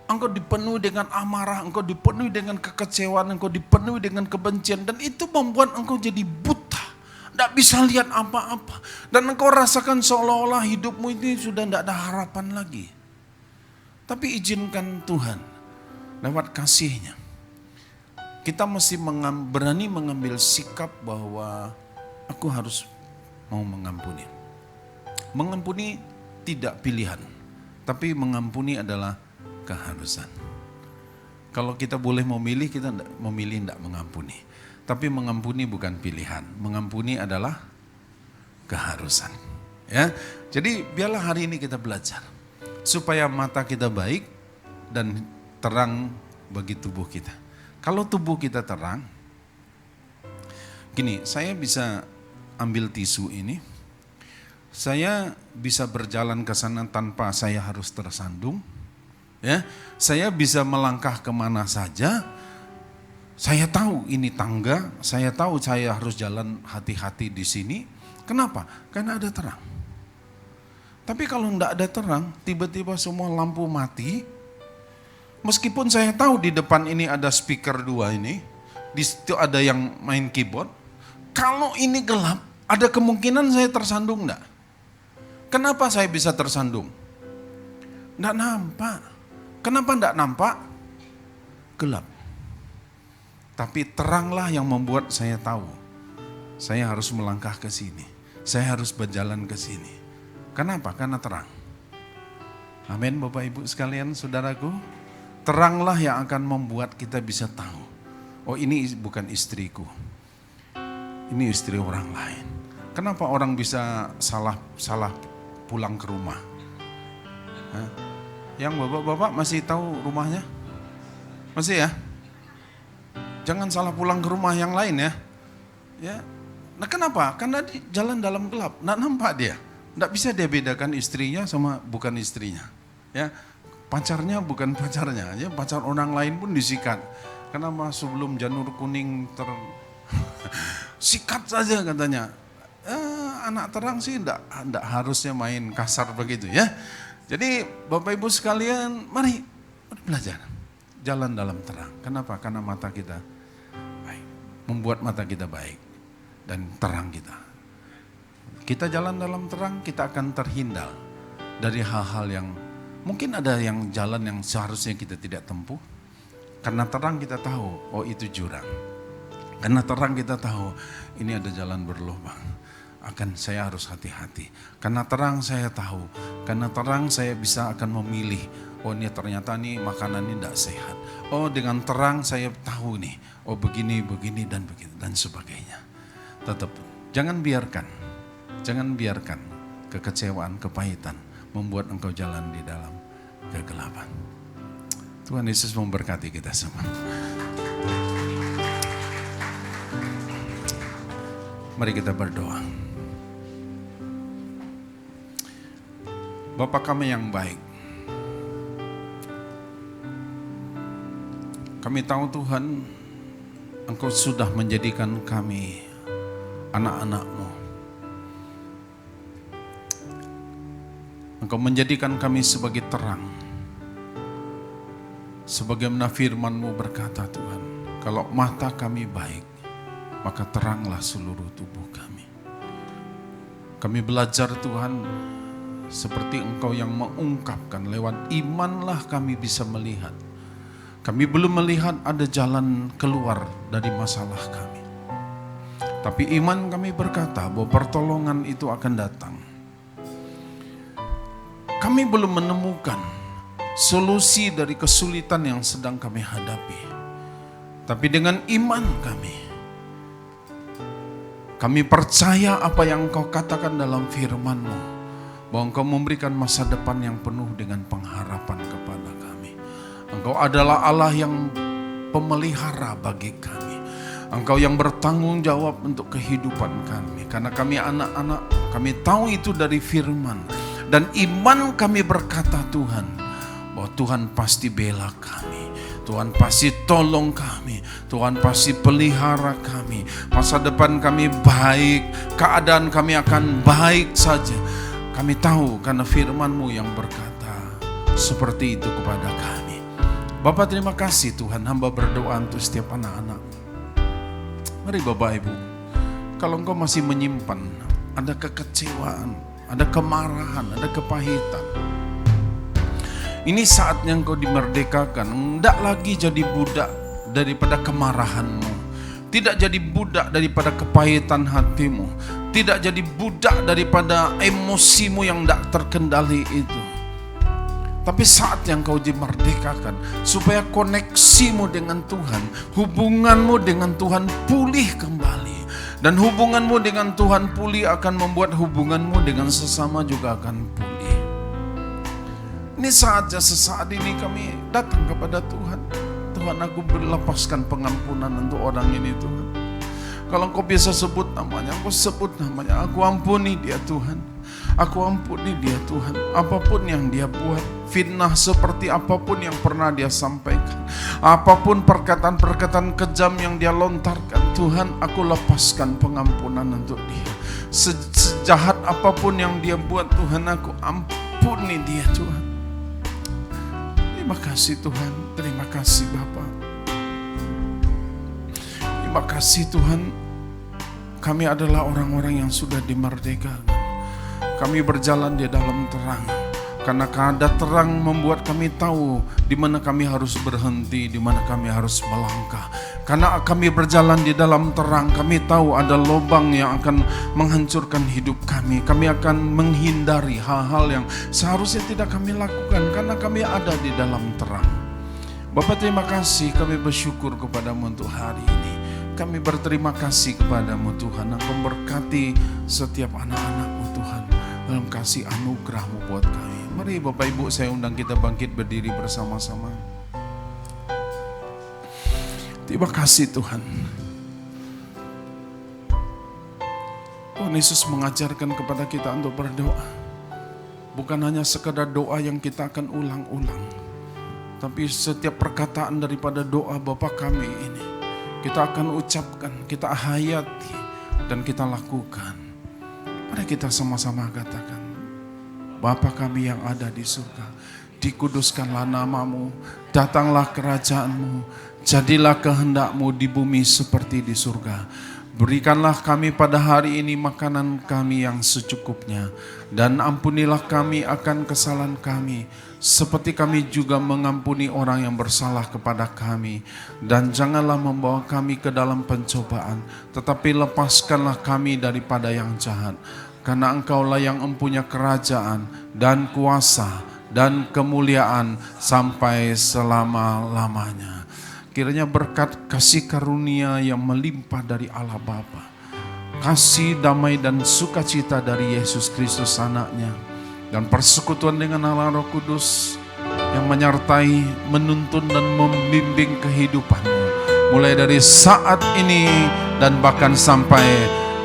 Engkau dipenuhi dengan amarah, engkau dipenuhi dengan kekecewaan, engkau dipenuhi dengan kebencian. Dan itu membuat engkau jadi buta. Tidak bisa lihat apa-apa. Dan engkau rasakan seolah-olah hidupmu ini sudah tidak ada harapan lagi. Tapi izinkan Tuhan lewat kasih-Nya. Kita mesti berani mengambil sikap bahwa aku harus mau mengampuni. Mengampuni tidak pilihan. Tapi mengampuni adalah keharusan. Kalau kita boleh memilih, kita memilih tidak mengampuni. Tapi mengampuni bukan pilihan. Mengampuni adalah keharusan. Ya, jadi biarlah hari ini kita belajar supaya mata kita baik dan terang bagi tubuh kita. Kalau tubuh kita terang, gini, saya bisa ambil tisu ini, saya bisa berjalan ke sana tanpa saya harus tersandung. Ya, saya bisa melangkah kemana saja. Saya tahu ini tangga, saya tahu saya harus jalan hati-hati di sini. Kenapa? Karena ada terang. Tapi kalau tidak ada terang, tiba-tiba semua lampu mati. Meskipun saya tahu di depan ini ada speaker 2 ini, di situ ada yang main keyboard. Kalau ini gelap, ada kemungkinan saya tersandung enggak? Kenapa saya bisa tersandung? Enggak nampak. Kenapa enggak nampak? Gelap. Tapi teranglah yang membuat saya tahu. Saya harus melangkah ke sini. Saya harus berjalan ke sini. Kenapa? Karena terang. Amin Bapak Ibu sekalian, saudaraku. Teranglah yang akan membuat kita bisa tahu. Oh, ini bukan istriku. Ini istri orang lain. Kenapa orang bisa salah pulang ke rumah? Hah? Yang bapak-bapak masih tahu rumahnya? Masih ya? Jangan salah pulang ke rumah yang lain ya. Ya. Nah kenapa? Karena di jalan dalam gelap, nggak nampak dia. Nggak bisa dia bedakan istrinya sama bukan istrinya. Ya. Pacarnya bukan pacarnya. Ya. Pacar orang lain pun disikat. Kenapa sebelum janur kuning sikat saja katanya. Anak terang sih enggak harusnya main kasar begitu ya. Jadi Bapak Ibu sekalian, mari belajar. Jalan dalam terang. Kenapa? Karena mata kita baik. Membuat mata kita baik. Dan terang kita. Kita jalan dalam terang, kita akan terhindar dari hal-hal yang mungkin ada yang jalan yang seharusnya kita tidak tempuh. Karena terang kita tahu, oh itu jurang. Karena terang kita tahu, ini ada jalan berlubang. Saya harus hati-hati. Karena terang saya tahu, karena terang saya bisa akan memilih. Oh ini ternyata nih makanan ini tidak sehat. Oh dengan terang saya tahu nih, oh begini dan begitu dan sebagainya. Tetap jangan biarkan kekecewaan, kepahitan membuat engkau jalan di dalam kegelapan. Tuhan Yesus memberkati kita semua. Mari kita berdoa. Bapa kami yang baik, kami tahu Tuhan, Engkau sudah menjadikan kami anak-anak-Mu. Engkau menjadikan kami sebagai terang. Sebagaimana firman-Mu berkata Tuhan, kalau mata kami baik, maka teranglah seluruh tubuh kami. Kami belajar Tuhan, seperti Engkau yang mengungkapkan, lewat imanlah kami bisa melihat. Kami belum melihat ada jalan keluar dari masalah kami. Tapi iman kami berkata bahwa pertolongan itu akan datang. Kami belum menemukan solusi dari kesulitan yang sedang kami hadapi. Tapi dengan iman kami percaya apa yang Engkau katakan dalam firman-Mu. Bahwa Engkau memberikan masa depan yang penuh dengan pengharapan kepada kami. Engkau adalah Allah yang pemelihara bagi kami. Engkau yang bertanggung jawab untuk kehidupan kami. Karena kami anak-anak, kami tahu itu dari firman. Dan iman kami berkata Tuhan, bahwa Tuhan pasti bela kami, Tuhan pasti tolong kami, Tuhan pasti pelihara kami. Masa depan kami baik, keadaan kami akan baik saja. Kami tahu karena firman-Mu yang berkata seperti itu kepada kami. Bapak terima kasih Tuhan, hamba berdoa untuk setiap anak-anak. Mari Bapak Ibu, kalau Engkau masih menyimpan, ada kekecewaan, ada kemarahan, ada kepahitan, ini saatnya Engkau dimerdekakan. Tidak lagi jadi budak daripada kemarahanmu, tidak jadi budak daripada kepahitan hatimu, tidak jadi budak daripada emosimu yang tidak terkendali itu. Tapi saatnya Engkau dimerdekakan supaya koneksimu dengan Tuhan, hubunganmu dengan Tuhan pulih kembali. Dan hubunganmu dengan Tuhan pulih akan membuat hubunganmu dengan sesama juga akan pulih. Ini saatnya, sesaat ini kami datang kepada Tuhan. Tuhan, aku lepaskan pengampunan untuk orang ini Tuhan. Kalau Engkau bisa sebut namanya, Engkau sebut namanya. Aku ampuni dia Tuhan. Aku ampuni dia Tuhan. Apapun yang dia buat, fitnah seperti apapun yang pernah dia sampaikan, apapun perkataan-perkataan kejam yang dia lontarkan, Tuhan, aku lepaskan pengampunan untuk dia. Sejahat apapun yang dia buat, Tuhan, aku ampuni dia Tuhan. Terima kasih Tuhan, terima kasih Bapa. Terima kasih Tuhan, kami adalah orang-orang yang sudah dimerdekakan. Kami berjalan di dalam terang, karena ada terang membuat kami tahu di mana kami harus berhenti, di mana kami harus melangkah. Karena kami berjalan di dalam terang, kami tahu ada lubang yang akan menghancurkan hidup kami. Kami akan menghindari hal-hal yang seharusnya tidak kami lakukan, karena kami ada di dalam terang. Bapak terima kasih, kami bersyukur kepadamu untuk hari ini. Kami berterima kasih kepadamu Tuhan, Engkau berkati setiap anak-anakmu Tuhan, dalam kasih anugerah-Mu buat kami. Mari Bapak Ibu, saya undang kita bangkit berdiri bersama-sama. Terima kasih Tuhan. Tuhan Yesus mengajarkan kepada kita untuk berdoa. Bukan hanya sekadar doa yang kita akan ulang-ulang, tapi setiap perkataan daripada doa Bapa kami ini, kita akan ucapkan, kita hayati, dan kita lakukan. Mari kita sama-sama katakan, Bapa kami yang ada di surga, dikuduskanlah nama-Mu, datanglah kerajaan-Mu, jadilah kehendak-Mu di bumi seperti di surga. Berikanlah kami pada hari ini makanan kami yang secukupnya, dan ampunilah kami akan kesalahan kami, seperti kami juga mengampuni orang yang bersalah kepada kami. Dan janganlah membawa kami ke dalam pencobaan, tetapi lepaskanlah kami daripada yang jahat. Karena Engkaulah yang mempunyai kerajaan dan kuasa dan kemuliaan sampai selama-lamanya. Kiranya berkat kasih karunia yang melimpah dari Allah Bapa, kasih, damai, dan sukacita dari Yesus Kristus Anaknya, dan persekutuan dengan Allah Roh Kudus yang menyertai, menuntun, dan membimbing kehidupanmu, mulai dari saat ini dan bahkan sampai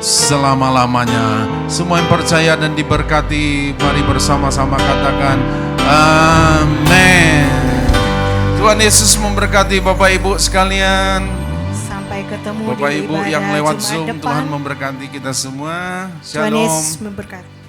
selama-lamanya. Semua yang percaya dan diberkati, mari bersama-sama katakan amin. Tuhan Yesus memberkati Bapak Ibu sekalian. Sampai ketemu Bapak di Ibu ibadah yang lewat Jumat Zoom, depan. Tuhan memberkati kita semua. Tuhan Shalom. Yesus memberkati.